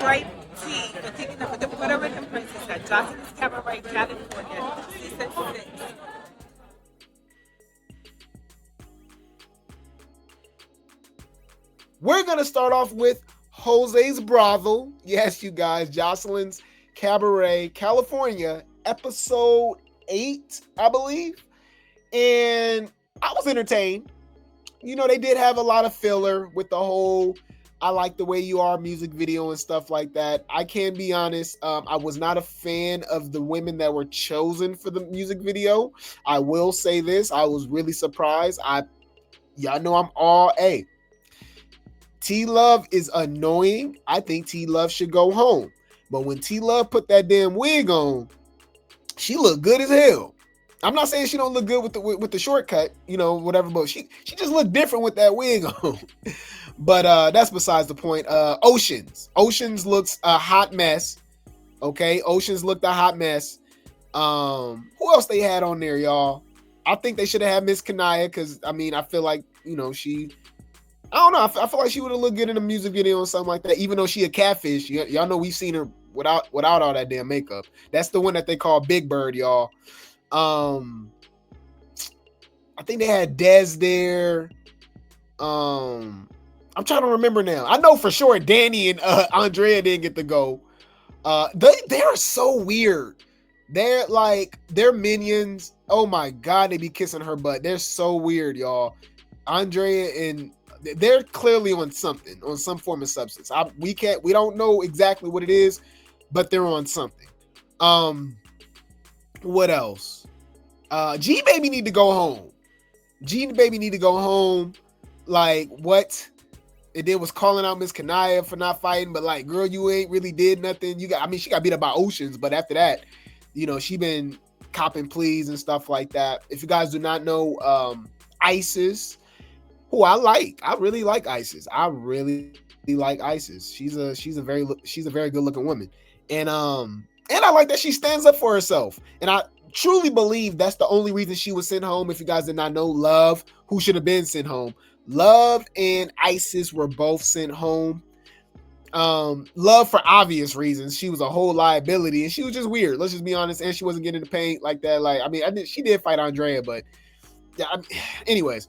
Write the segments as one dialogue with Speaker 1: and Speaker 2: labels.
Speaker 1: Grape tea for taking up with the Puerto Rican princess at Johnson's Cabaret, California, season 6.
Speaker 2: We're going to start off with Jose's Brothel. Yes, you guys, Joseline's Cabaret, California, episode 8, I believe. And I was entertained. You know, they did have a lot of filler with the whole I Like the Way You Are music video and stuff like that. I can be honest, I was not a fan of the women that were chosen for the music video. I will say this, I was really surprised. Y'all know I'm all A. T-Love is annoying. I think T-Love should go home. But when T-Love put that damn wig on, she looked good as hell. I'm not saying she don't look good with the shortcut, you know, whatever, but she just looked different with that wig on. But that's besides the point. Oceans looks a hot mess. Okay, Oceans looked a hot mess. Who else they had on there, y'all? I think they should have had Miss Kaniyah because I mean I feel like, you know, I don't know. I feel like she would have looked good in a music video or something like that. Even though she a catfish, y'all know we've seen her without all that damn makeup. That's the one that they call Big Bird, y'all. I think they had Dez there. I'm trying to remember now. I know for sure Dani and Andrea didn't get to go. They are so weird. They're minions. Oh my god, they be kissing her butt. They're so weird, y'all. Andrea and they're clearly on something, on some form of substance. We don't know exactly what it is, but they're on something. What else? G Baby need to go home. Like what? And then was calling out Miss Kaniyah for not fighting, but like, girl, you ain't really did nothing. She got beat up by Oceans, but after that, you know, she been copping pleas and stuff like that. If you guys do not know, Isis, who I really like Isis. I really like Isis. She's a very good looking woman, and I like that she stands up for herself. And I truly believe that's the only reason she was sent home. If you guys did not know, Love, who should have been sent home, Love and Isis were both sent home. Love for obvious reasons. She was a whole liability, and she was just weird. Let's just be honest. And she wasn't getting the paint like that. Like, I mean, she did fight Andrea, but yeah. Anyways.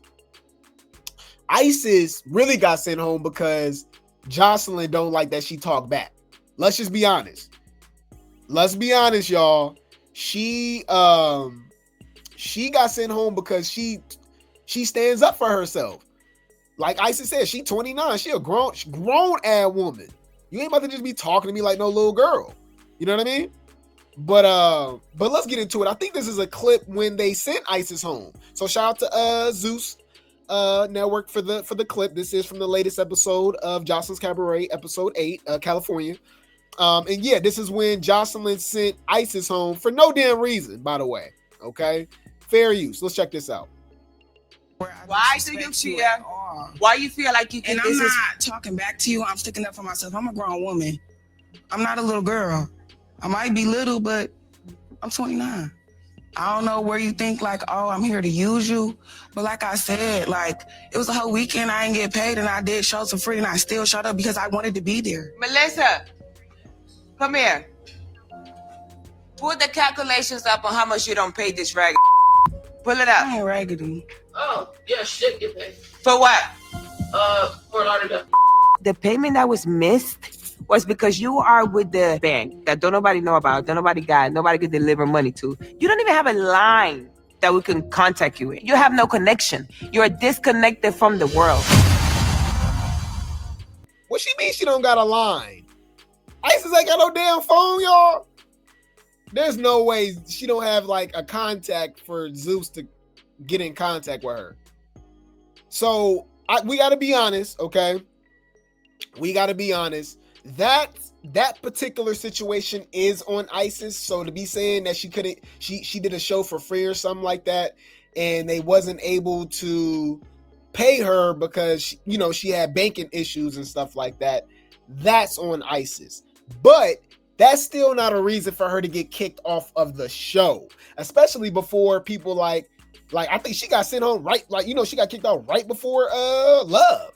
Speaker 2: Isis really got sent home because Joseline don't like that she talked back. Let's just be honest. Let's be honest, y'all. She got sent home because she stands up for herself. Like Isis said, she 29. She a grown ass woman. You ain't about to just be talking to me like no little girl. You know what I mean? But let's get into it. I think this is a clip when they sent Isis home. So shout out to Zeus Network for the clip. This is from the latest episode of Joseline's Cabaret, episode 8, California. And yeah, this is when Joseline sent Isis home for no damn reason, by the way. Okay, fair use. Let's check this out.
Speaker 3: Why do you feel? Why you feel like you can?
Speaker 4: And I'm not talking back to you. I'm sticking up for myself. I'm a grown woman. I'm not a little girl. I might be little, but I'm 29. I don't know where you think like, oh, I'm here to use you. But like I said, like it was a whole weekend. I didn't get paid, and I did shows for free, and I still showed up because I wanted to be there.
Speaker 3: Melissa, come here. Put the calculations up on how much you don't pay this raggedy. Pull it up.
Speaker 4: I ain't raggedy.
Speaker 5: Oh, yeah, shit get paid.
Speaker 3: For what?
Speaker 5: For a lot of the...
Speaker 3: The payment that was missed was because you are with the bank that don't nobody know about, don't nobody got, nobody could deliver money to. You don't even have a line that we can contact you with. You have no connection. You're disconnected from the world.
Speaker 2: What she mean she don't got a line? Isis ain't got no damn phone, y'all. There's no way she don't have like a contact for Zeus to get in contact with her. So we got to be honest, okay? We got to be honest. That particular situation is on Isis. So to be saying that she did a show for free or something like that, and they wasn't able to pay her because she had banking issues and stuff like that, that's on Isis. But that's still not a reason for her to get kicked off of the show, especially before people like I think she got sent home right, she got kicked out right before Love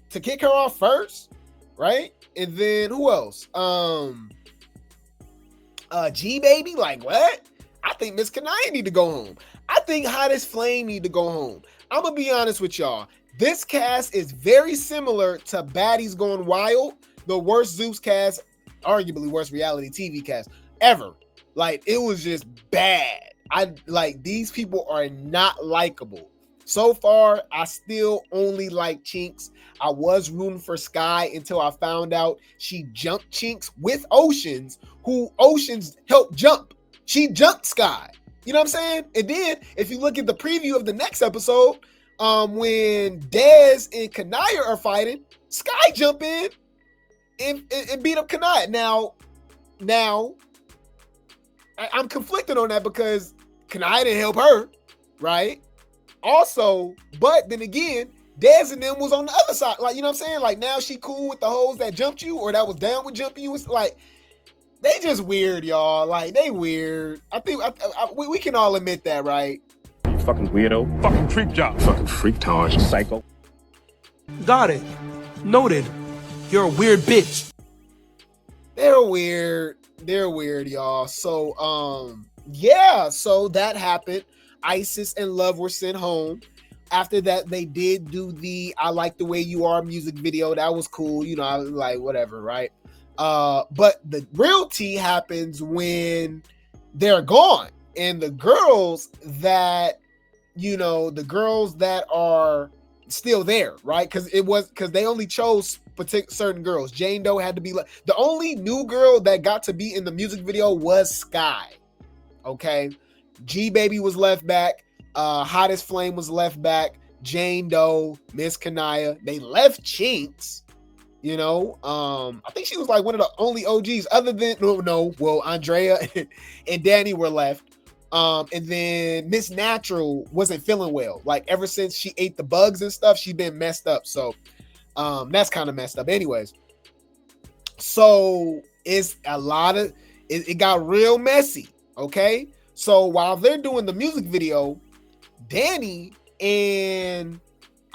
Speaker 2: to kick her off first, right? And then who else? G Baby, like what? I think Miss Kaniyah need to go home. I think Hottest Flame need to go home. I'm gonna be honest with y'all. This cast is very similar to Baddies Gone Wild, the worst Zeus cast, arguably worst reality TV cast ever. Like, it was just bad. These people are not likable. So far, I still only like Chinks. I was rooting for Sky until I found out she jumped Chinks with Oceans, who Oceans helped jump. She jumped Sky. You know what I'm saying? And then, if you look at the preview of the next episode, when Dez and Kaniyah are fighting, Sky jump in and beat up Kaniyah. Now, I'm conflicted on that because Kaniyah didn't help her, right? Also, but then again, Dez and them was on the other side. Like, you know what I'm saying? Like, now she cool with the hoes that jumped you or that was down with jumping you. It's like, they just weird, y'all. Like, they weird. I think we can all admit that, right?
Speaker 6: You fucking weirdo. Fucking creep job. Fucking freaktage. Psycho.
Speaker 7: Got it. Noted. You're a weird bitch.
Speaker 2: They're weird. They're weird, y'all. So, yeah. So that happened. Isis and Love were sent home. After that, they did do the I Like the Way You Are music video. That was cool. You know, I was like, whatever, right? But the real tea happens when they're gone. And the girls that, the girls that are still there, right? Because they only chose certain girls. Jane Doe had to be like, the only new girl that got to be in the music video was Sky. Okay. G Baby was left back. Hottest Flame was left back. Jane Doe, Miss Kaniyah. They left Chinks. I think she was like one of the only OGs other than Andrea and Dani were left. And then Miss Natural wasn't feeling well. Like, ever since she ate the bugs and stuff, she's been messed up. So that's kind of messed up. Anyways, so it's a lot of it got real messy. Okay. So while they're doing the music video, Dani and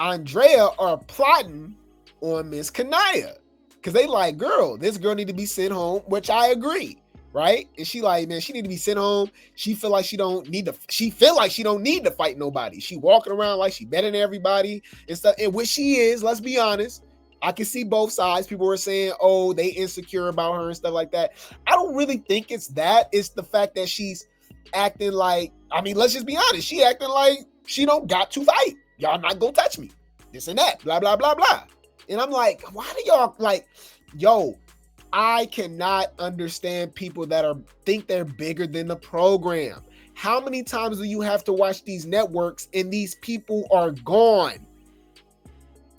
Speaker 2: Andrea are plotting on Miss Kaniyah because they like, girl, this girl need to be sent home, which I agree, right? And she like, man, she need to be sent home. She feel like she don't need to fight nobody. She walking around like she better than everybody and stuff. And which she is, let's be honest. I can see both sides. People were saying, oh, they insecure about her and stuff like that. I don't really think it's that. It's the fact that she's acting like, let's just be honest. She acting like she don't got to fight. Y'all not gonna touch me. This and that, blah, blah, blah, blah. And I'm like, why do y'all like, I cannot understand people that think they're bigger than the program. How many times do you have to watch these networks and these people are gone?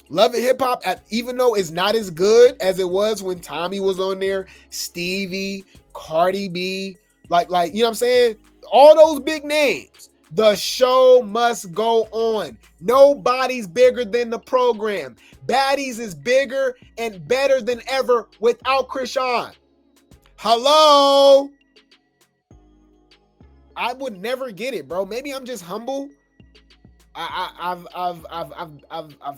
Speaker 2: Love and Hip Hop, even though it's not as good as it was when Tommy was on there, Stevie, Cardi B, like, you know what I'm saying? All those big names. The show must go on. Nobody's bigger than the program. Baddies is bigger and better than ever without Krishan. Hello? I would never get it, bro. Maybe I'm just humble. I've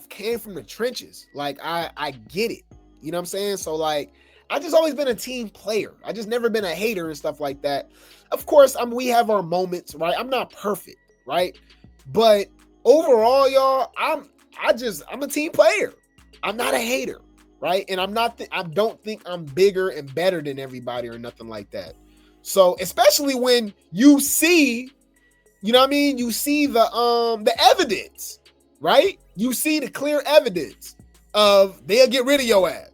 Speaker 2: came from the trenches. Like, I get it. You know what I'm saying? So, like, I just always been a team player. I just never been a hater and stuff like that. Of course, we have our moments, right? I'm not perfect, right? But overall, y'all, I'm a team player. I'm not a hater, right? And I don't think I'm bigger and better than everybody or nothing like that. So, especially when you see, you know what I mean? You see the evidence, right? You see the clear evidence of they'll get rid of your ass.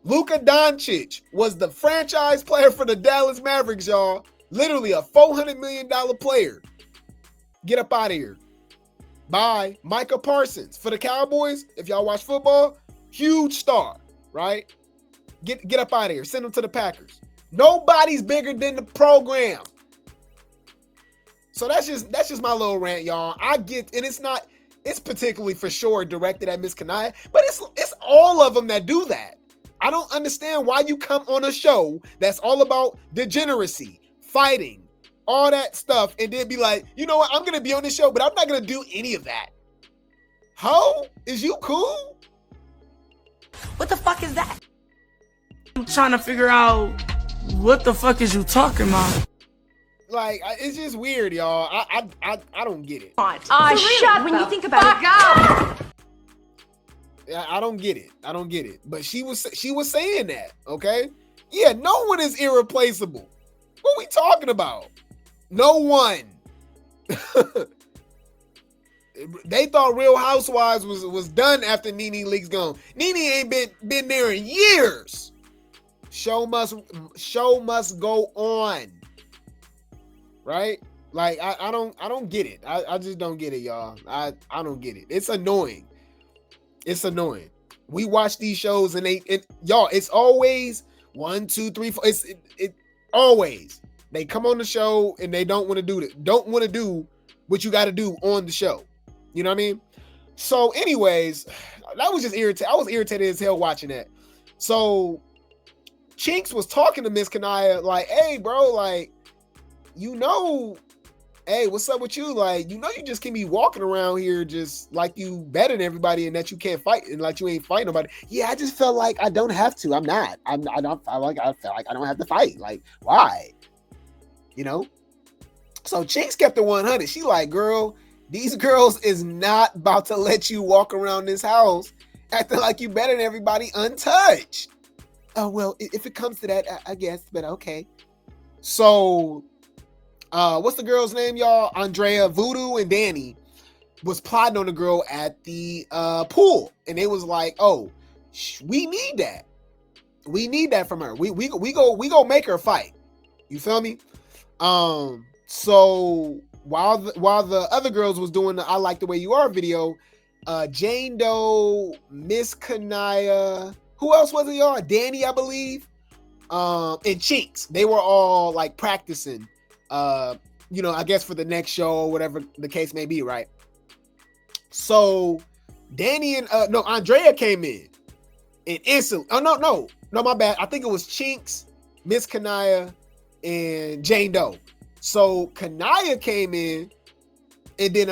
Speaker 2: Luka Doncic was the franchise player for the Dallas Mavericks, y'all. Literally a $400 million player. Get up out of here. Bye. Micah Parsons for the Cowboys. If y'all watch football, huge star, right? Get up out of here. Send them to the Packers. Nobody's bigger than the program. So that's just my little rant, y'all. I get, and it's particularly for sure directed at Miss Kaniyah, but it's all of them that do that. I don't understand why you come on a show that's all about degeneracy, fighting, all that stuff, and then be like, you know what, I'm going to be on this show, but I'm not going to do any of that. Ho? Is you cool?
Speaker 8: What the fuck is that? I'm trying to figure out what the fuck is you talking about.
Speaker 2: Like, it's just weird, y'all. I don't get it.
Speaker 9: Shut when you think about it.
Speaker 2: I don't get it. I don't get it. But she was saying that, okay? Yeah, no one is irreplaceable. What are we talking about? No one. They thought Real Housewives was done after Nene Leakes gone. Nene ain't been there in years. Show must go on. Right? Like I don't get it. I just don't get it, y'all. I don't get it. It's annoying. It's annoying. We watch these shows and y'all, it's always 1, 2, 3, 4. It always. They come on the show and they don't want to do what you got to do on the show. You know what I mean? So anyways, that was just irritating. I was irritated as hell watching that. So Chinks was talking to Miss Kaniyah like, hey, bro, like, hey, what's up with you? Like, you just can be walking around here just like you better than everybody and that you can't fight and like you ain't fighting nobody. Yeah, I just felt like I don't have to. I'm not. I felt like I don't have to fight. Like, why? So Chinks kept it 100. She like, girl, these girls is not about to let you walk around this house acting like you better than everybody untouched. Oh, well, if it comes to that, I guess, but okay. So, what's the girl's name, y'all? Andrea, Voodoo, and Dani was plotting on the girl at the pool. And they was like, oh, we need that. We need that from her. We go make her fight. You feel me? So while the other girls was doing the I Like the Way You Are video, Jane Doe, Miss Kaniyah, who else was it, y'all? Dani, I believe, and Chinks. They were all like practicing, I guess for the next show or whatever the case may be, right? So Dani and Andrea came in and instantly. Oh no, my bad. I think it was Chinks, Miss Kaniyah, and Jane Doe. So Kaniyah came in, and then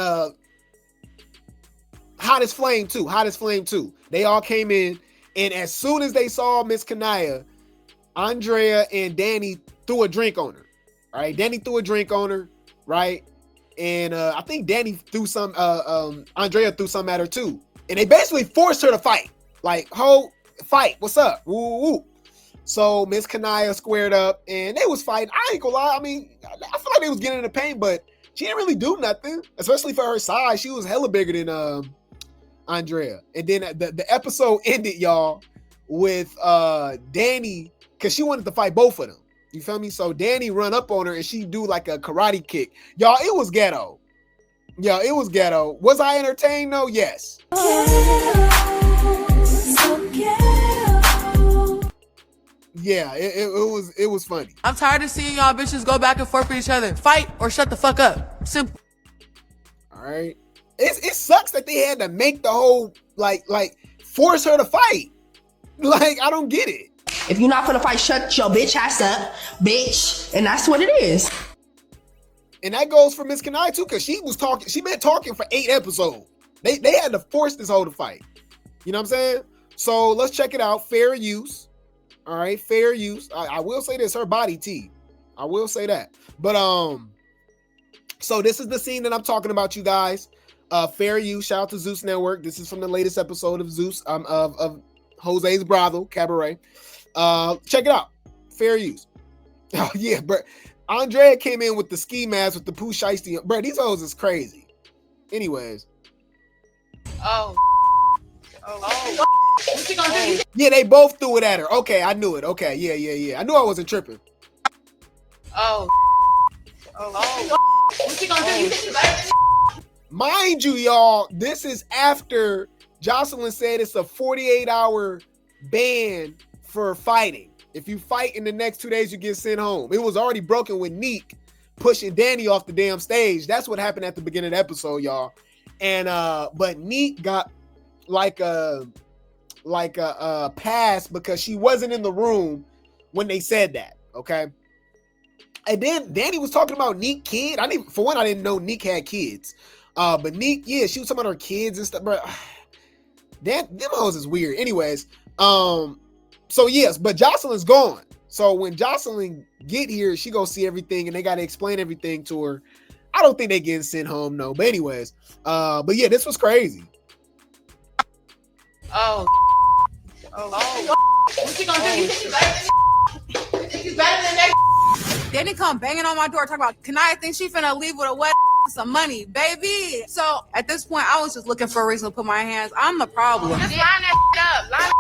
Speaker 2: Hottest Flame too. They all came in, and as soon as they saw Miss Kaniyah, Andrea and Dani threw a drink on her. All right, Dani threw a drink on her, right? And I think Dani threw some. Andrea threw some at her too, and they basically forced her to fight. Like, ho, fight! What's up? Woo woo. So Miss Kaniyah squared up and they was fighting. I ain't gonna lie. I mean, I feel like they was getting in the paint, but she didn't really do nothing, especially for her size. She was hella bigger than Andrea. And then the episode ended, y'all, with Dani, because she wanted to fight both of them. You feel me? So Dani run up on her and she do like a karate kick. Y'all, it was ghetto. Yeah, it was ghetto. Was I entertained though? Yes. Yeah, it was funny.
Speaker 8: I'm tired of seeing y'all bitches go back and forth with each other. Fight or shut the fuck up. Simple.
Speaker 2: All right. It sucks that they had to make the whole like force her to fight. Like, I don't get it.
Speaker 9: If you're not gonna fight, shut your bitch ass up, bitch. And that's what it is.
Speaker 2: And that goes for Miss Kaniyah too, because she been talking for 8 episodes. They had to force this hoe to fight. You know what I'm saying? So let's check it out. Fair use. All right, fair use. I will say this, her body T. I will say that. But so this is the scene that I'm talking about, you guys. Fair use. Shout out to Zeus Network. This is from the latest episode of Zeus of Jose's Brothel Cabaret. Check it out. Fair use. Oh yeah, bro. Andrea came in with the ski mask with the poo shiesty. Bro, these hoes is crazy. Anyways.
Speaker 1: Oh. What's he gonna do?
Speaker 2: Yeah, they both threw it at her. Okay, I knew it. Okay, yeah. I knew I wasn't tripping.
Speaker 1: Oh. What's he gonna do?
Speaker 2: Mind you, y'all, this is after Joseline said it's a 48-hour ban for fighting. If you fight in the next 2 days, you get sent home. It was already broken with Neek pushing Dani off the damn stage. That's what happened at the beginning of the episode, y'all. And but Neek got like a pass because she wasn't in the room when they said that. Okay. And then Dani was talking about Neek kid. I didn't know Neek had kids. But Neek, yeah, she was talking about her kids and stuff. Bro, them hoes is weird. Anyways, So yes, but Joseline's gone. So when Joseline get here, she gonna see everything, and they gotta explain everything to her. I don't think they getting sent home, no. But anyways, but yeah, this was crazy.
Speaker 5: Oh. What you gonna do? You think you better than that?
Speaker 8: They didn't come banging on my door talking about, Kaniyah think she finna leave with a wet some money, baby. So at this point, I was just looking for a reason to put my hands. I'm the problem.
Speaker 5: Just line that up. Line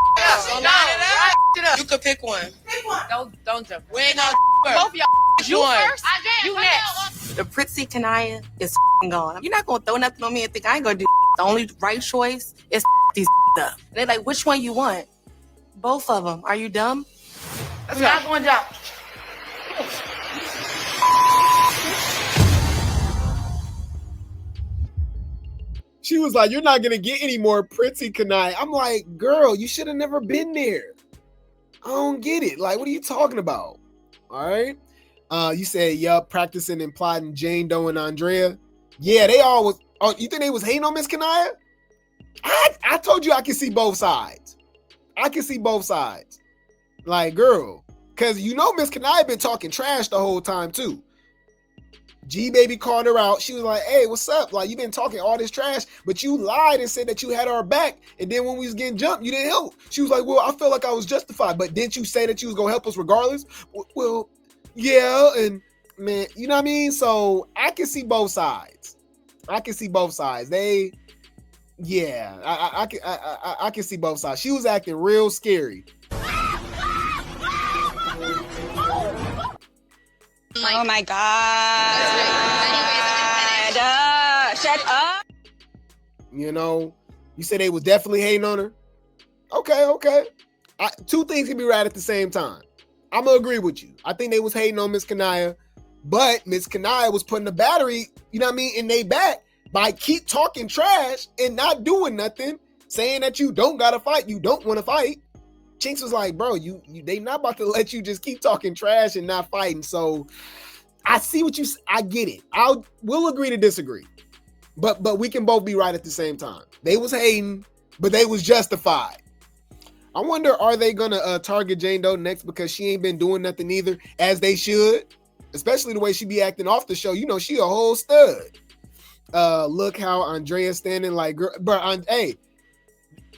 Speaker 5: it up.
Speaker 4: You could pick one.
Speaker 5: Don't jump.
Speaker 4: We ain't no
Speaker 5: Both of y'all. You first. You next.
Speaker 9: The pretty Kaniyah is gone. You're not gonna throw nothing on me and think I ain't gonna do. The only right choice is these up. And they're like, which one you want? Both of them. Are you dumb?
Speaker 5: That's not going down.
Speaker 2: She was like, "You're not gonna get any more pretty Kaniyah." I'm like, "Girl, you should have never been there." I don't get it. Like, what are you talking about? All right. You said, "Yup, practicing and plotting Jane Doe and Andrea." Yeah, they all was. Oh, you think they was hating on Miss Kaniyah? I told you I can see both sides. I can see both sides. Like, girl, because you know Miss Kaniyah been talking trash the whole time too. G Baby called her out. She was like, "Hey, what's up? Like, you been talking all this trash, but you lied and said that you had our back. And then when we was getting jumped, you didn't help." She was like, "Well, I felt like I was justified, but didn't you say that you was gonna help us regardless?" Well, yeah, and man, you know what I mean? So I can see both sides. I can see both sides. I can see both sides. She was acting real scary.
Speaker 10: Oh my God. Shut up.
Speaker 2: You know, you said they was definitely hating on her. Okay. Two things can be right at the same time. I'm going to agree with you. I think they was hating on Miss Kaniyah, but Miss Kaniyah was putting the battery, you know what I mean, in they back by keep talking trash and not doing nothing, saying that you don't got to fight, you don't want to fight. Chinks was like, "Bro, they not about to let you just keep talking trash and not fighting." So I see what I get it. We'll agree to disagree, but we can both be right at the same time. They was hating, but they was justified. I wonder, are they gonna target Jane Doe next because she ain't been doing nothing either, as they should, especially the way she be acting off the show. You know, she a whole stud. Look how Andrea standing like, girl, bro.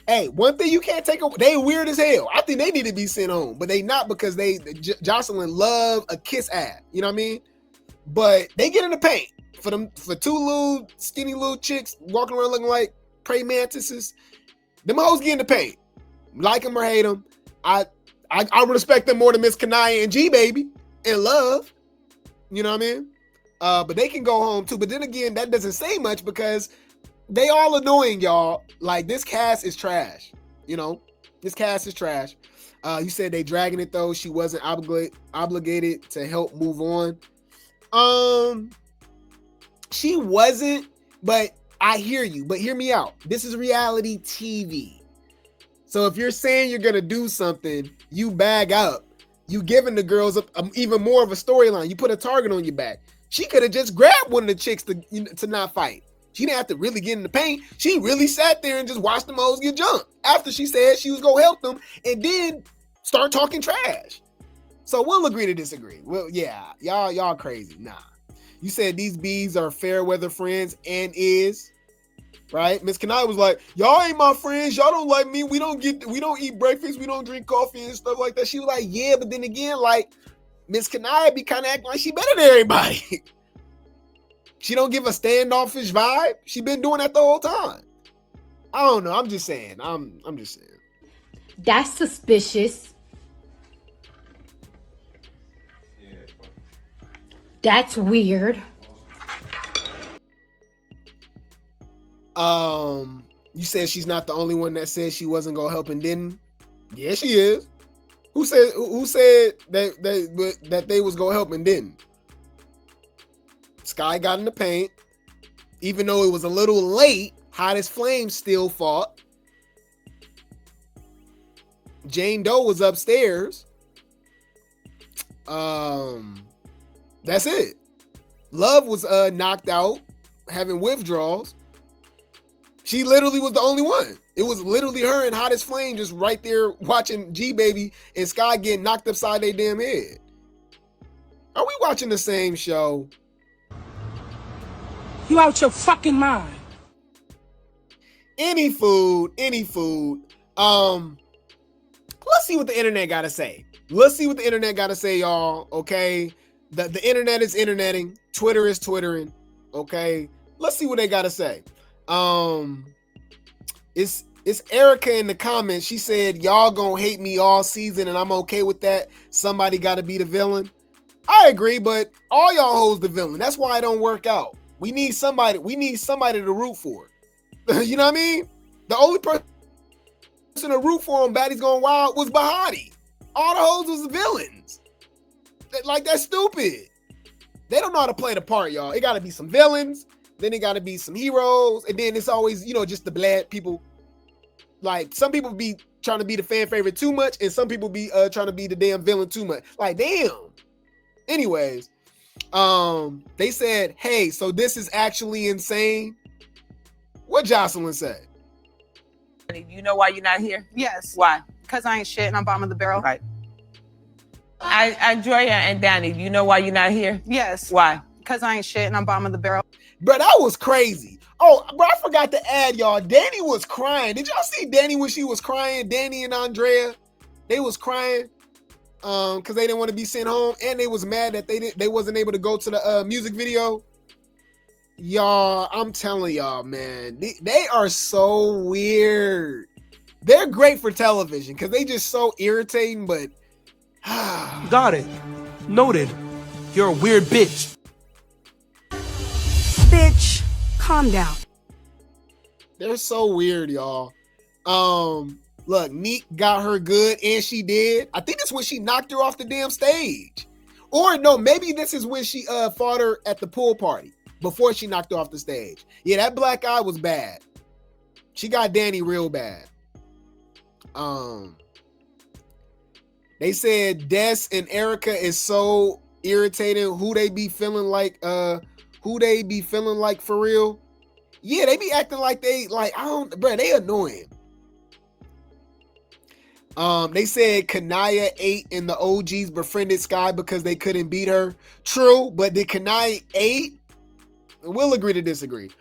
Speaker 2: Hey, one thing you can't take away, they weird as hell. I think they need to be sent home, but they not, because Joseline love a kiss ad. You know what I mean? But they get in the paint for two little skinny little chicks walking around looking like praying mantises. Them hoes get in the paint. Like them or hate them. I respect them more than Miss Kaniyah and G Baby and Love. You know what I mean? But they can go home too. But then again, that doesn't say much because they all annoying, y'all. Like, this cast is trash. You know, this cast is trash. You said they dragging it though. She wasn't obligated to help move on. She wasn't, but I hear you. But hear me out. This is reality TV. So if you're saying you're gonna do something, you bag up. You giving the girls even more of a storyline. You put a target on your back. She could have just grabbed one of the chicks to not fight. She didn't have to really get in the paint. She really sat there and just watched the hoes get jumped after she said she was gonna help them, and then start talking trash. So we'll agree to disagree. Well, yeah, y'all crazy. Nah. You said these bees are fair weather friends, and is right. Miss Kaniyah was like, "Y'all ain't my friends. Y'all don't like me. We don't eat breakfast. We don't drink coffee and stuff like that." She was like, "Yeah," but then again, like, Miss Kaniyah be kind of acting like she better than everybody. She don't give a standoffish vibe. She been doing that the whole time. I don't know. I'm just saying. I'm just saying.
Speaker 11: That's suspicious. That's weird.
Speaker 2: You said she's not the only one that said she wasn't gonna help and didn't. Yeah, she is. Who said that they was gonna help and didn't? Sky got in the paint. Even though it was a little late, Hottest Flame still fought. Jane Doe was upstairs. That's it. Love was knocked out, having withdrawals. She literally was the only one. It was literally her and Hottest Flame just right there watching G Baby and Sky getting knocked upside their damn head. Are we watching the same show?
Speaker 7: You out your fucking mind.
Speaker 2: Any food. Let's see what the internet got to say. Let's see what the internet got to say, y'all. Okay. The internet is interneting. Twitter is twittering. Okay. Let's see what they got to say. It's Erica in the comments. She said, y'all gonna hate me all season and I'm okay with that. Somebody got to be the villain. I agree, but all y'all hoes the villain. That's why it don't work out. We need somebody to root for. You know what I mean? The only person to root for on Baddies Gone Wild was Bahati. All the hoes was the villains. Like, that's stupid. They don't know how to play the part, y'all. It got to be some villains. Then it got to be some heroes. And then it's always, just the bad people. Like, some people be trying to be the fan favorite too much. And some people be trying to be the damn villain too much. Like, damn. Anyways, they said, hey, so this is actually insane. What Joseline said?
Speaker 3: You know why you're not here?
Speaker 8: Yes.
Speaker 3: Why?
Speaker 8: Because I ain't shit and I'm bottom of the barrel.
Speaker 3: Right. Andrea and Dani, you know why you're not here?
Speaker 8: Yes.
Speaker 3: Why?
Speaker 8: Because I ain't shit and I'm bottom of the barrel.
Speaker 2: Bro, that was crazy. Oh, bro, I forgot to add, y'all. Dani was crying. Did y'all see Dani when she was crying? Dani and Andrea, they was crying because they didn't want to be sent home, and they was mad that they wasn't able to go to the music video. Y'all, I'm telling y'all, man, they are so weird. They're great for television because they just so irritating, but
Speaker 7: Got it. Noted. You're a weird bitch.
Speaker 12: Bitch, calm down.
Speaker 2: They're so weird, y'all. Look, Neek got her good, and she did. I think that's when she knocked her off the damn stage. Or no, maybe this is when she fought her at the pool party before she knocked her off the stage. Yeah, that black eye was bad. She got Dani real bad. They said Des and Erica is so irritating. Who they be feeling like for real? Yeah, they be acting like they they annoying. They said Kaniyah ate and the OGs befriended Sky because they couldn't beat her. True, but did Kaniyah ate? We'll agree to disagree.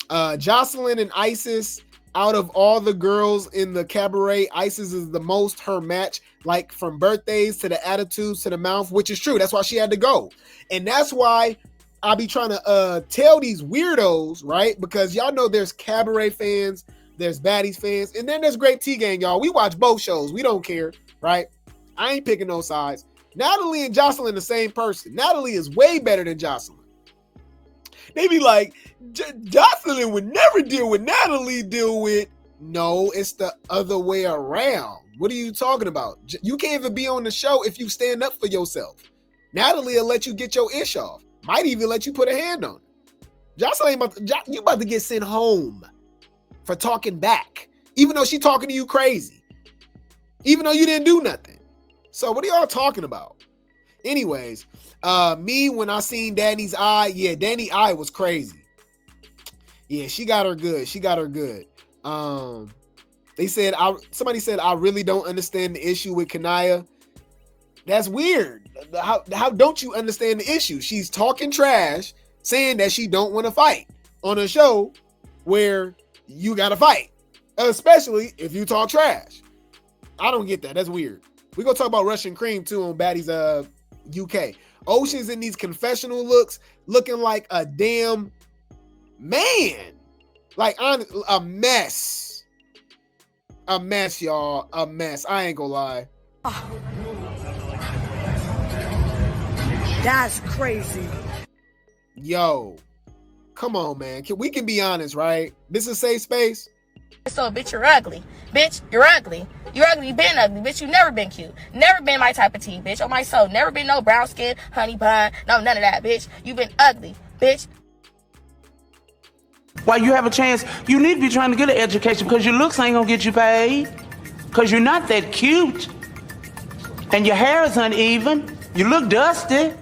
Speaker 2: Joseline and Isis, out of all the girls in the cabaret, Isis is the most her match, like from birthdays to the attitudes to the mouth, which is true. That's why she had to go. And that's why I be trying to tell these weirdos, right? Because y'all know there's cabaret fans, there's baddies fans, and then there's Grape T Gang, y'all. We watch both shows. We don't care, right? I ain't picking no sides. Natalie and Joseline the same person. Natalie is way better than Joseline. They be like, Joseline would never deal with Natalie deal with. No, it's the other way around. What are you talking about? You can't even be on the show if you stand up for yourself. Natalie will let you get your ish off. Might even let you put a hand on it. Joseline, you about to get sent home for talking back, even though she talking to you crazy, even though you didn't do nothing. So what are y'all talking about? Anyways, me, when I seen Dani's eye, yeah, Dani's eye was crazy. Yeah, she got her good. Somebody said, I really don't understand the issue with Kaniyah. That's weird. How don't you understand the issue? She's talking trash, saying that she don't want to fight on a show where you got to fight, especially if you talk trash. I don't get that. That's weird. We're going to talk about Russian Cream too on Baddies UK. Ocean's in these confessional looks, looking like a damn man. Like a mess. A mess, y'all. A mess. I ain't gonna lie.
Speaker 12: That's crazy.
Speaker 2: Yo, come on, man. We can be honest, right? This is a safe space.
Speaker 5: So, bitch, you're ugly. Bitch, you're ugly. You're ugly. You been ugly. Bitch, you never been cute. Never been my type of tea, bitch. On my soul. Never been no brown skin, honey bun. No, none of that, bitch. You been ugly, bitch.
Speaker 13: While you have a chance, you need to be trying to get an education because your looks ain't gonna get you paid. Because you're not that cute. And your hair is uneven. You look dusty.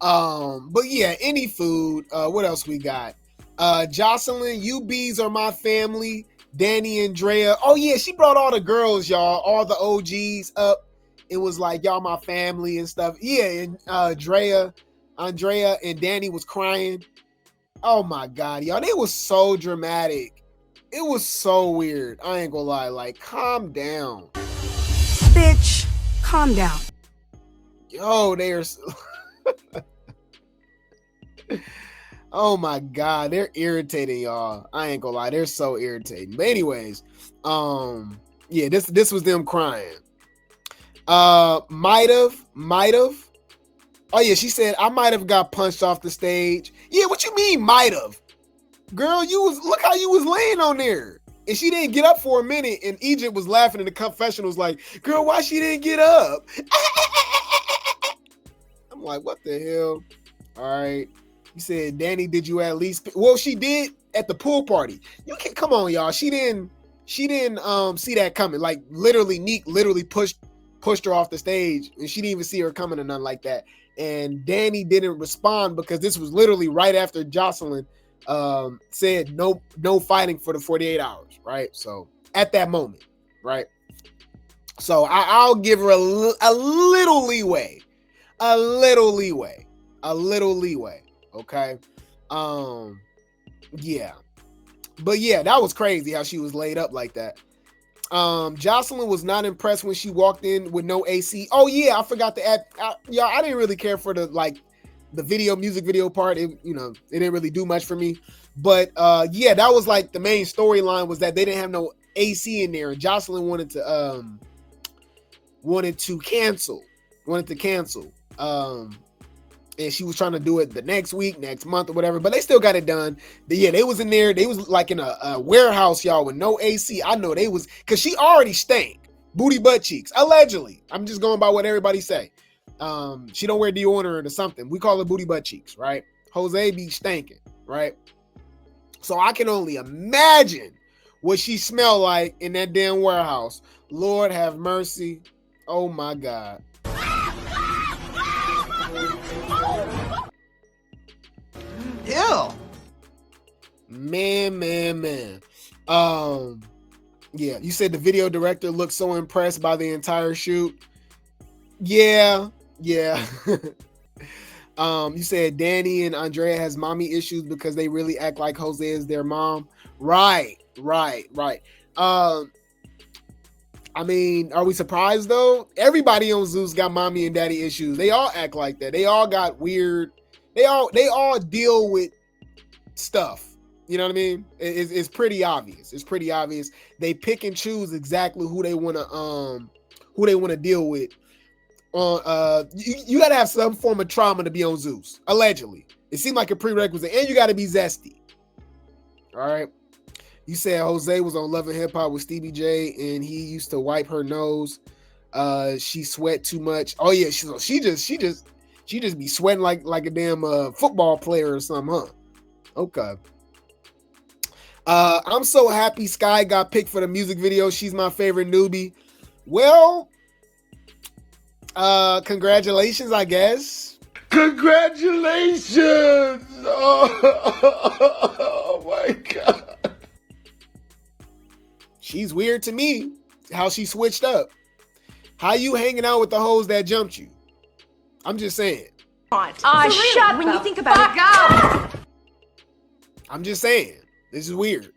Speaker 2: But yeah, any food. What else we got? Joseline, you bees are my family. Dani and Andrea. Oh yeah, she brought all the girls, y'all, all the OGs up. It was like, y'all my family and stuff. Yeah, and Andrea and Dani was crying. Oh my God, y'all, they was so dramatic. It was so weird. I ain't gonna lie, like, calm down.
Speaker 12: Bitch, calm down.
Speaker 2: Yo, they're oh my God, they're irritating, y'all. I ain't gonna lie, they're so irritating. But anyways, yeah, this was them crying. Might have. Oh yeah, she said I might have got punched off the stage. Yeah, what you mean might have? Girl, look how you was laying on there. And she didn't get up for a minute, and Egypt was laughing in the confessional, was like, girl, why she didn't get up? I'm like, what the hell? All right. You said, Dani, did you at least? Well, she did at the pool party. You can come on, y'all. She didn't see that coming. Like literally, Neek literally pushed her off the stage, and she didn't even see her coming or nothing like that. And Dani didn't respond because this was literally right after Joseline said no fighting for the 48 hours, right? So at that moment, right? So I'll give her a little leeway. Okay. Yeah. But yeah, that was crazy how she was laid up like that. Joseline was not impressed when she walked in with no AC. Oh yeah, I forgot to add. Y'all, I didn't really care for the music video part. It didn't really do much for me. But yeah, that was like the main storyline, was that they didn't have no AC in there, and Joseline wanted to cancel. And she was trying to do it the next week, next month, or whatever, but they still got it done. Yeah, they was in there. They was like in a warehouse, y'all, with no AC. I know they was, because she already stank. Booty butt cheeks, allegedly. I'm just going by what everybody say. She don't wear deodorant or something. We call it booty butt cheeks, right? Jose be stanking, right? So I can only imagine what she smelled like in that damn warehouse. Lord have mercy. Oh my God.
Speaker 3: Ew.
Speaker 2: Man. Yeah, you said the video director looked so impressed by the entire shoot. Yeah. You said Dani and Andrea has mommy issues because they really act like Jose is their mom. Right. I mean, are we surprised though? Everybody on Zeus got mommy and daddy issues. They all act like that. They all got weird. They all deal with stuff. You know what I mean? It's pretty obvious. They pick and choose exactly who they want to deal with. You got to have some form of trauma to be on Zeus. Allegedly, it seemed like a prerequisite, and you got to be zesty. All right. You said Jose was on Love and Hip Hop with Stevie J, and he used to wipe her nose. She sweat too much. Oh yeah, she just be sweating like a damn football player or something, huh? Okay. I'm so happy Sky got picked for the music video. She's my favorite newbie. Well, congratulations, I guess.
Speaker 14: Congratulations! Oh my God.
Speaker 2: She's weird to me, how she switched up. How you hanging out with the hoes that jumped you? I'm just saying.
Speaker 11: Shut when you think about it. Go.
Speaker 2: I'm just saying. This is weird.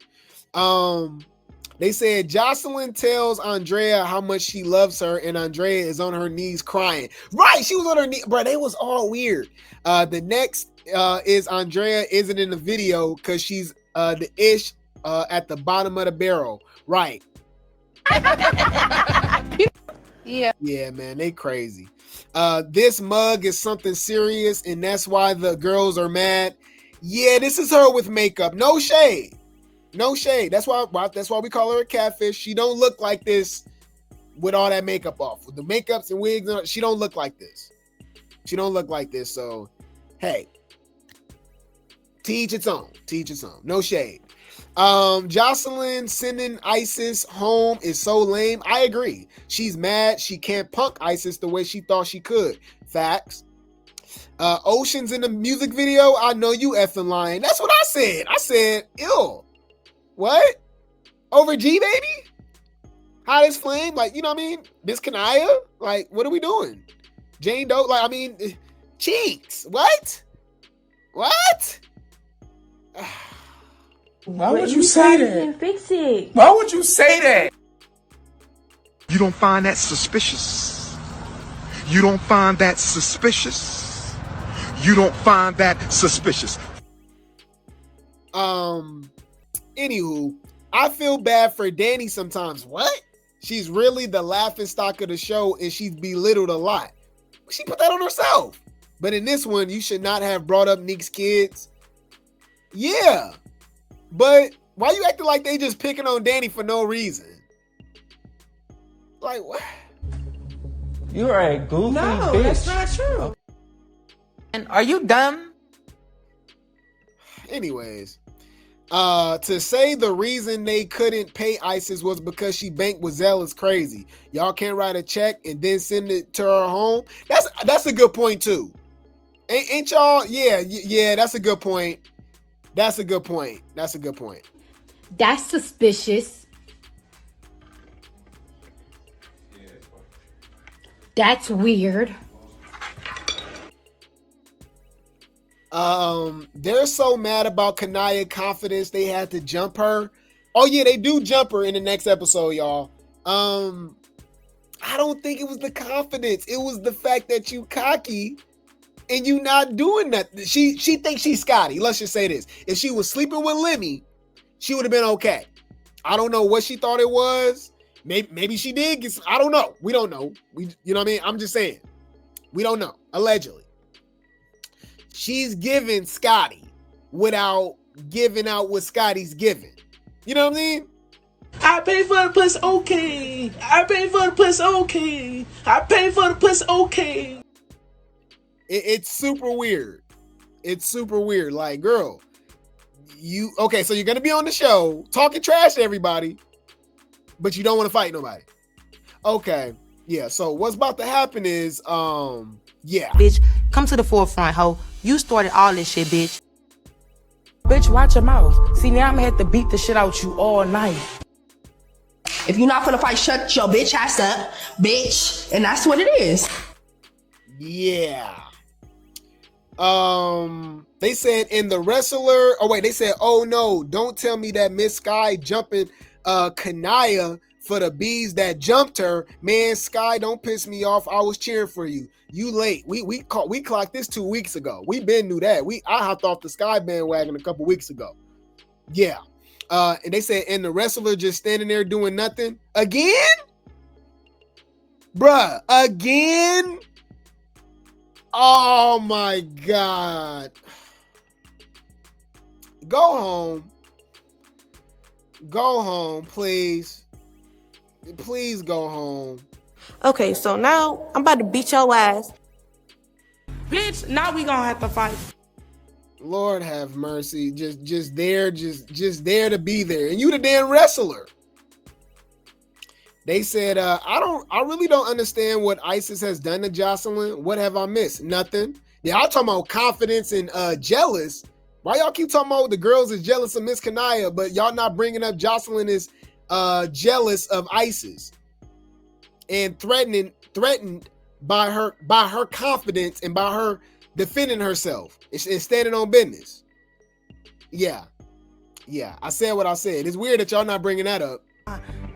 Speaker 2: They said Joseline tells Andrea how much she loves her, and Andrea is on her knees crying. Right, she was on her knees. Bro, they was all weird. The next is Andrea isn't in the video because she's the ish at the bottom of the barrel. Right.
Speaker 5: Yeah.
Speaker 2: Yeah, man, they crazy. This mug is something serious, and that's why the girls are mad. Yeah, this is her with makeup. No shade. That's why we call her a catfish. She don't look like this with all that makeup off. With the makeups and wigs, she don't look like this. So, hey, to each its own. No shade. Joseline sending Isis home is so lame. I agree. She's mad she can't punk Isis the way she thought she could. Facts. Ocean's in the music video. I know you effing lying. That's what I said. I said, ew. What? over G baby? Hottest flame, like, you know what I mean? Miss Kaniyah, like, what are we doing? Jane Doe, like, I mean, cheeks. What?
Speaker 14: Why would you say that?
Speaker 11: Fix it.
Speaker 14: Why would you say that?
Speaker 15: You don't find that suspicious? You don't find that suspicious? You don't find that suspicious?
Speaker 2: Anywho, I feel bad for Dani sometimes. What? She's really the laughing stock of the show and she's belittled a lot. She put that on herself. But in this one, you should not have brought up Neek's kids. Yeah. But why you acting like they just picking on Dani for no reason? Like, what?
Speaker 14: You're a goofy bitch.
Speaker 3: No, that's not true. And are you dumb?
Speaker 2: Anyways, to say the reason they couldn't pay Isis was because she banked with Zell is crazy. Y'all can't write a check and then send it to her home. That's a good point too. Ain't y'all? Yeah, that's a good point. That's a good point.
Speaker 11: That's suspicious. That's weird.
Speaker 2: They're so mad about Kaniyah confidence they had to jump her. Oh yeah, they do jump her in the next episode, y'all. I don't think it was the confidence. It was the fact that you cocky and you not doing nothing. She thinks she's Scotty. Let's just say this. If she was sleeping with Lemmy, she would have been okay. I don't know what she thought it was. Maybe she did get, I don't know. We don't know. You know what I mean? I'm just saying. We don't know. Allegedly. She's giving Scotty without giving out what Scotty's giving. You know what I mean?
Speaker 7: I pay for the puss, okay. I pay for the puss, okay. I pay for the puss, okay.
Speaker 2: It's super weird. It's super weird. Like, girl, okay, so you're going to be on the show talking trash to everybody, but you don't want to fight nobody. Okay. Yeah. So what's about to happen is, yeah.
Speaker 9: Bitch, come to the forefront, ho. You started all this shit, bitch.
Speaker 4: Bitch, watch your mouth. See, now I'm gonna have to beat the shit out you all night.
Speaker 16: If you're not gonna fight, shut your bitch ass up, bitch. And that's what it is.
Speaker 2: Yeah. They said in the wrestler, they said, oh no, don't tell me that Miss Sky jumping Kaniyah for the bees that jumped her. Man, Sky, don't piss me off. I was cheering for you. You late. We clocked this 2 weeks ago. We been knew that. I hopped off the Sky bandwagon a couple weeks ago. Yeah. And they said, and the wrestler just standing there doing nothing again? Bruh, again? Oh my God. Go home, please. Please go home.
Speaker 9: Okay, so now I'm about to beat your ass.
Speaker 4: Bitch, now we gonna have to fight.
Speaker 2: Lord have mercy. Just there to be there. And you the damn wrestler. They said, I really don't understand what Isis has done to Joseline. What have I missed? Nothing. Yeah, I'm talking about confidence and jealous. Why y'all keep talking about the girls is jealous of Miss Kaniyah, but y'all not bringing up Joseline is jealous of Isis and threatened by her confidence and by her defending herself and standing on business. Yeah, I said what I said. It's weird that y'all not bringing that up.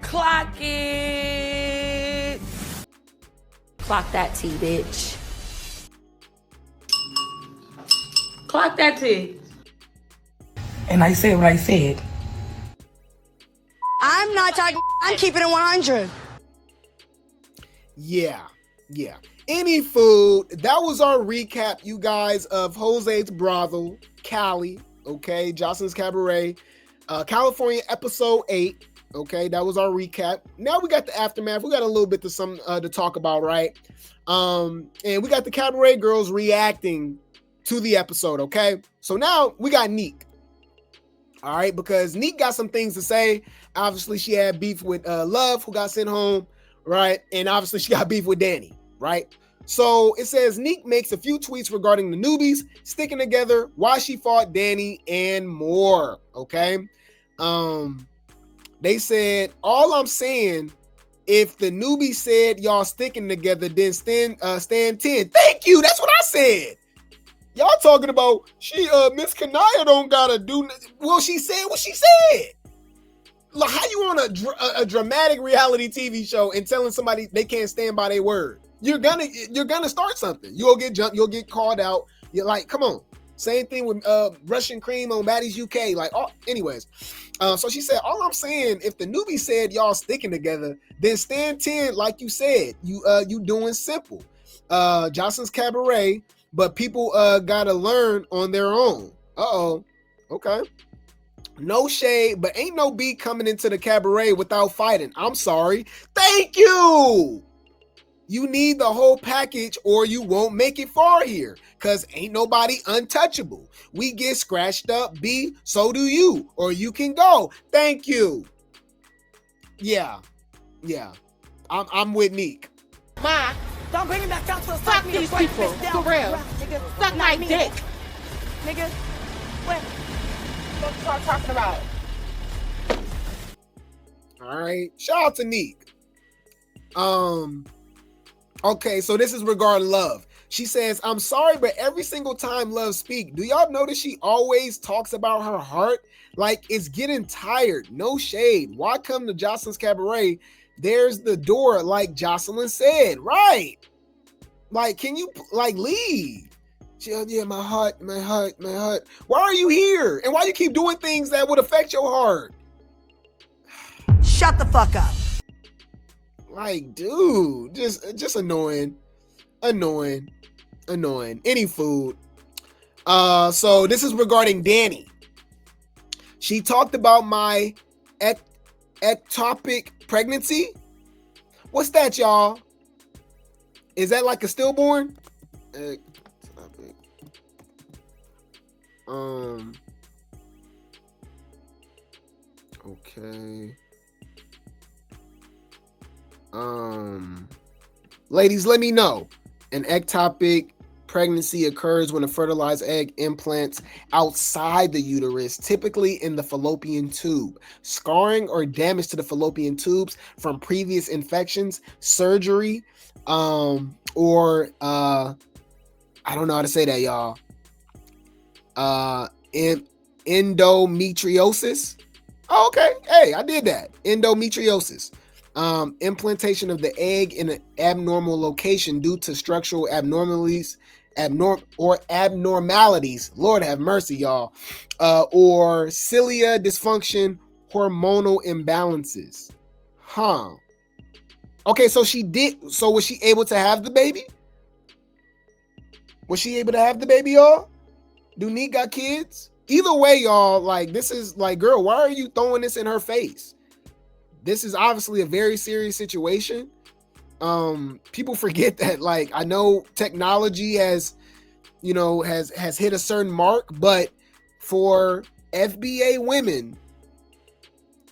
Speaker 4: Clock it.
Speaker 11: Clock that T, bitch.
Speaker 4: Clock that T. And I said what I said.
Speaker 12: I'm not talking. I'm keeping it 100.
Speaker 2: Yeah. Any food. That was our recap, you guys, of Jose's Brothel, Cali, okay, Joseline's Cabaret, California episode 8. Okay, that was our recap. Now we got the aftermath. We got a little bit to talk about, right? And we got the Cabaret girls reacting to the episode, okay? So now we got Neek. All right, because Neek got some things to say. Obviously, she had beef with Love, who got sent home, right? And obviously, she got beef with Dani, right? So it says Neek makes a few tweets regarding the newbies sticking together, why she fought Dani, and more, okay? They said, all I'm saying, if the newbie said y'all sticking together, then stand 10. Thank you. That's what I said. Y'all talking about Miss Kaniyah don't gotta do. Well, she said what she said. Look, how you on a dramatic reality TV show and telling somebody they can't stand by their word? You're gonna start something. You'll get jumped. You'll get called out. You're like, come on. Same thing with Russian Cream on Baddies UK. Like, anyways. So she said, all I'm saying, if the newbie said y'all sticking together, then stand 10, like you said. You doing simple. Joseline's Cabaret, but people gotta learn on their own. Okay. No shade, but ain't no B coming into the cabaret without fighting. I'm sorry. Thank you. You need the whole package or you won't make it far here, because ain't nobody untouchable. We get scratched up, B, so do you, or you can go. Thank you. Yeah. I'm with Neek.
Speaker 11: Ma, don't bring him back down to the fuck these people. For real. Nigga, suck my dick. Nigga, what y'all talking about?
Speaker 2: All right. Shout out to Neek. Okay, so this is regarding Love. She says, I'm sorry, but every single time Love speak, do y'all notice she always talks about her heart? Like, it's getting tired. No shade. Why come to Joseline's Cabaret? There's the door, like Joseline said. Right. Like, can you, leave? Yeah, my heart. Why are you here? And why you keep doing things that would affect your heart?
Speaker 12: Shut the fuck up.
Speaker 2: Like, dude, just annoying. Any food. So this is regarding Dani. She talked about my ectopic pregnancy. What's that, y'all? Is that like a stillborn? Okay. Ladies, let me know. An ectopic pregnancy occurs when a fertilized egg implants outside the uterus, typically in the fallopian tube. Scarring or damage to the fallopian tubes from previous infections, surgery, or I don't know how to say that, y'all. Endometriosis. Oh, okay. Hey, I did that. Endometriosis. Implantation of the egg in an abnormal location due to structural abnormalities, Lord have mercy, y'all. Or cilia dysfunction, hormonal imbalances. Okay, so was she able to have the baby? Was she able to have the baby, y'all? Do Neek got kids? Either way, y'all, like, this is like, girl, why are you throwing this in her face? This is obviously a very serious situation. People forget that, like, I know technology has hit a certain mark, but for FBA women,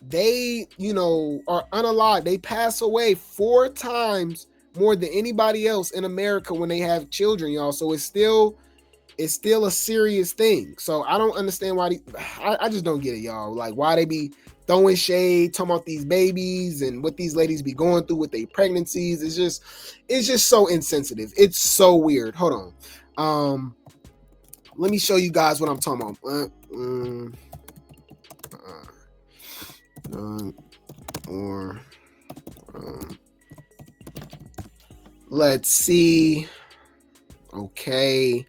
Speaker 2: they, are unalived. They pass away 4 times more than anybody else in America when they have children, y'all. So it's still a serious thing. So I don't understand why I just don't get it, y'all. Like, why they be throwing shade, talking about these babies and what these ladies be going through with their pregnancies. It's just so insensitive. It's so weird. Hold on. Let me show you guys what I'm talking about. Let's see. Okay.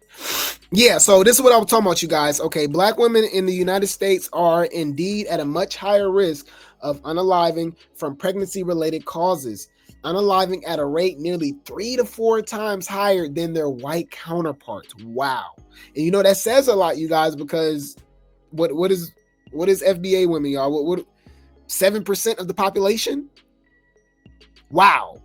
Speaker 2: Yeah, so this is what I'm talking about, you guys. Okay, Black women in the United States are indeed at a much higher risk of unaliving from pregnancy-related causes, unaliving at a rate nearly 3 to 4 times higher than their white counterparts. Wow. And that says a lot, you guys, because what is FBA women, y'all? What 7% of the population? Wow.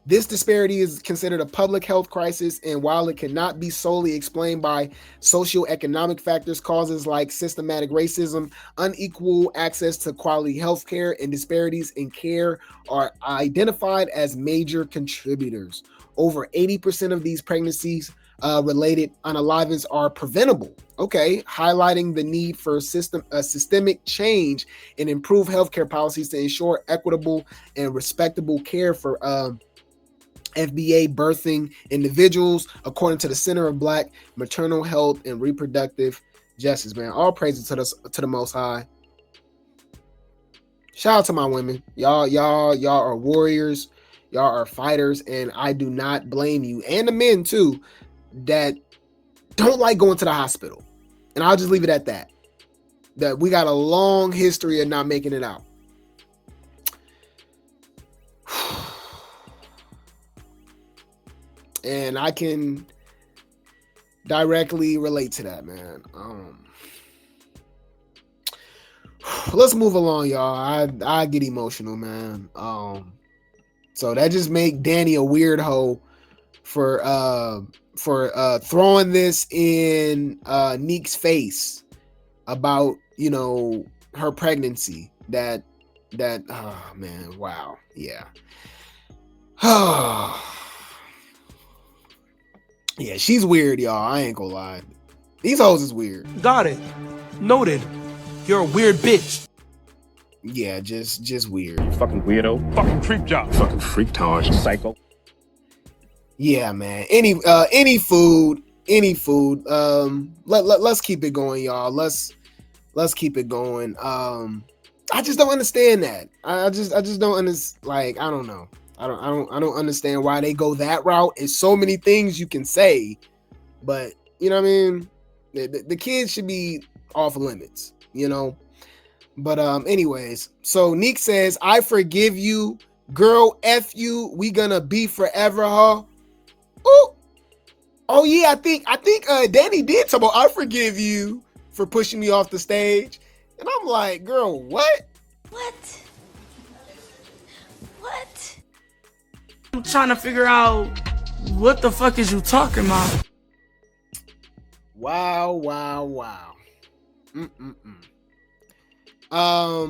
Speaker 2: This disparity is considered a public health crisis, and while it cannot be solely explained by socioeconomic factors, causes like systematic racism, unequal access to quality health care, and disparities in care are identified as major contributors. Over 80% of these pregnancies related unalivings are preventable. Okay, highlighting the need for systemic change and improved healthcare policies to ensure equitable and respectable care for FBA birthing individuals, according to the Center of Black Maternal Health and Reproductive Justice. Man, all praises to the Most High. Shout out to my women. Y'all are warriors. Y'all are fighters, and I do not blame you, and the men too, that don't like going to the hospital. And I'll just leave it at that. That we got a long history of not making it out. And I can directly relate to that, man. Let's move along, y'all. I get emotional, man. So that just make Dani a weird hoe for throwing this in Neek's face about, you know, her pregnancy. That oh man, wow. Yeah. Yeah, she's weird, y'all. I ain't gonna lie. These hoes is weird.
Speaker 7: Got it. Noted. You're a weird bitch.
Speaker 2: Yeah, just weird.
Speaker 6: Fucking weirdo. Fucking creep job. Fucking freaktage. Psycho.
Speaker 2: Yeah, man. Any food. Let's keep it going, y'all. Let's keep it going. I just don't understand that. I just don't understand. Like, I don't know. I don't understand why they go that route. It's so many things you can say, but you know what I mean? The kids should be off limits, you know? But anyways, so Neek says, I forgive you, girl, F you, we gonna be forever, huh? Ooh. Oh yeah, I think Dani did talk about I forgive you for pushing me off the stage. And I'm like, girl, what?
Speaker 7: I'm trying to figure out what the fuck is you talking about?
Speaker 2: Wow.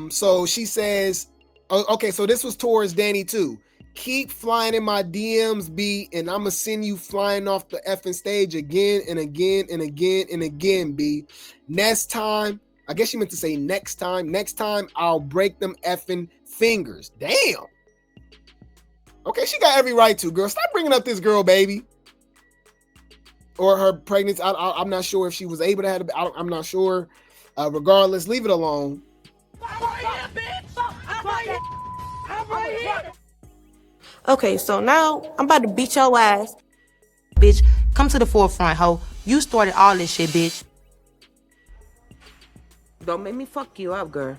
Speaker 2: So she says, okay, so this was towards Dani too. Keep flying in my DMs, B, and I'ma send you flying off the effing stage again and again and again and again, B. Next time, I guess she meant to say next time I'll break them effing fingers. Damn. Okay, she got every right to, girl. Stop bringing up this girl, baby. Or her pregnancy. I'm not sure if she was able to have it. I'm not sure. Regardless, leave it alone.
Speaker 9: Okay, so now I'm about to beat your ass. Bitch, come to the forefront, ho. You started all this shit, bitch.
Speaker 3: Don't make me fuck you up, girl.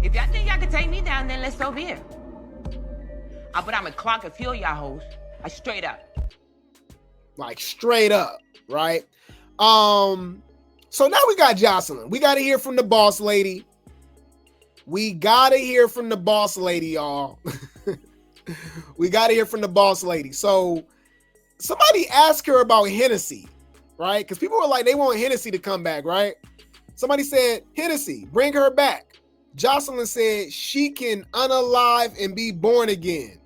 Speaker 3: If y'all think y'all can take me down, then let's over here. But I'm a clock and feel y'all hoes. I straight up.
Speaker 2: Like straight up, right? So now we got Joseline. We got to hear from the boss lady. We got to hear from the boss lady, y'all. We got to hear from the boss lady. So somebody asked her about Hennessy, right? Because people were like, they want Hennessy to come back, right? Somebody said, Hennessy, bring her back. Joseline said she can unalive and be born again.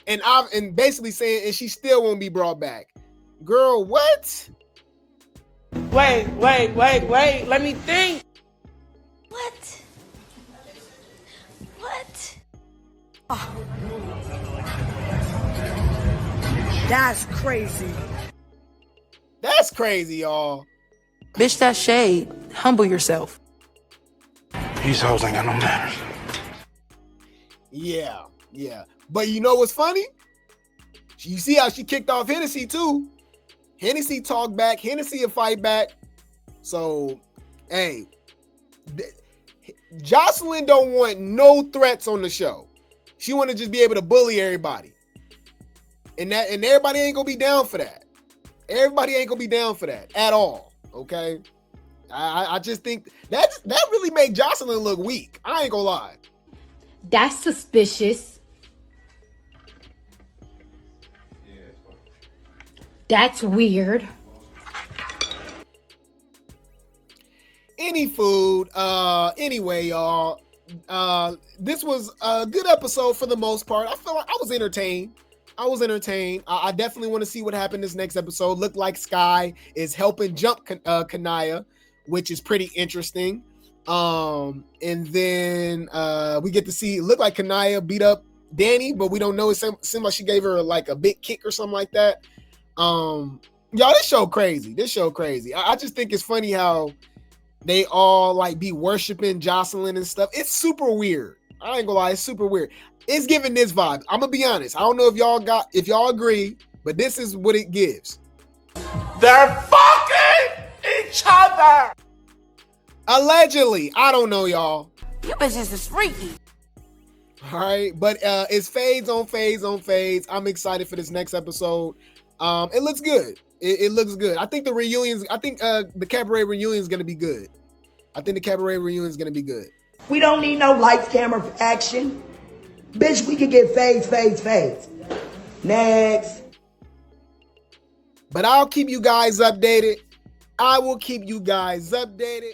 Speaker 2: And basically saying, and she still won't be brought back. Girl, what?
Speaker 7: Wait. Let me think.
Speaker 11: What?
Speaker 12: Oh. That's crazy.
Speaker 2: That's crazy, y'all.
Speaker 16: Bitch, that's shade. Humble yourself.
Speaker 13: These hoes ain't got no manners.
Speaker 2: Yeah. But you know what's funny? You see how she kicked off Hennessy too. Hennessy talk back. Hennessy will fight back. So, hey, Joseline don't want no threats on the show. She want to just be able to bully everybody. And everybody ain't gonna be down for that. Everybody ain't gonna be down for that at all. Okay. I just think that really make Joseline look weak. I ain't gonna lie.
Speaker 11: That's suspicious. That's weird.
Speaker 2: Any food. Anyway, y'all. this was a good episode for the most part. I feel like I was entertained. I definitely want to see what happened this next episode. Looked like Sky is helping jump Kaniyah, which is pretty interesting. And then we get to see, look like Kaniyah beat up Dani, but we don't know. It seemed like she gave her like a big kick or something like that. Y'all, this show crazy. I just think it's funny how they all like be worshiping Joseline and stuff. It's super weird. I ain't gonna lie, it's super weird. It's giving this vibe. I'm gonna be honest. I don't know if y'all agree, but this is what it gives.
Speaker 14: They're fucking each other.
Speaker 2: Allegedly. I don't know, y'all.
Speaker 11: You bitches is freaky.
Speaker 2: All right, but it's fades on fades on fades. I'm excited for this next episode. It looks good. It looks good. I think the reunions. I think the cabaret reunion is gonna be good.
Speaker 12: We don't need no lights, camera, action. Bitch, we can get fades. Next.
Speaker 2: But I'll keep you guys updated. I will keep you guys updated.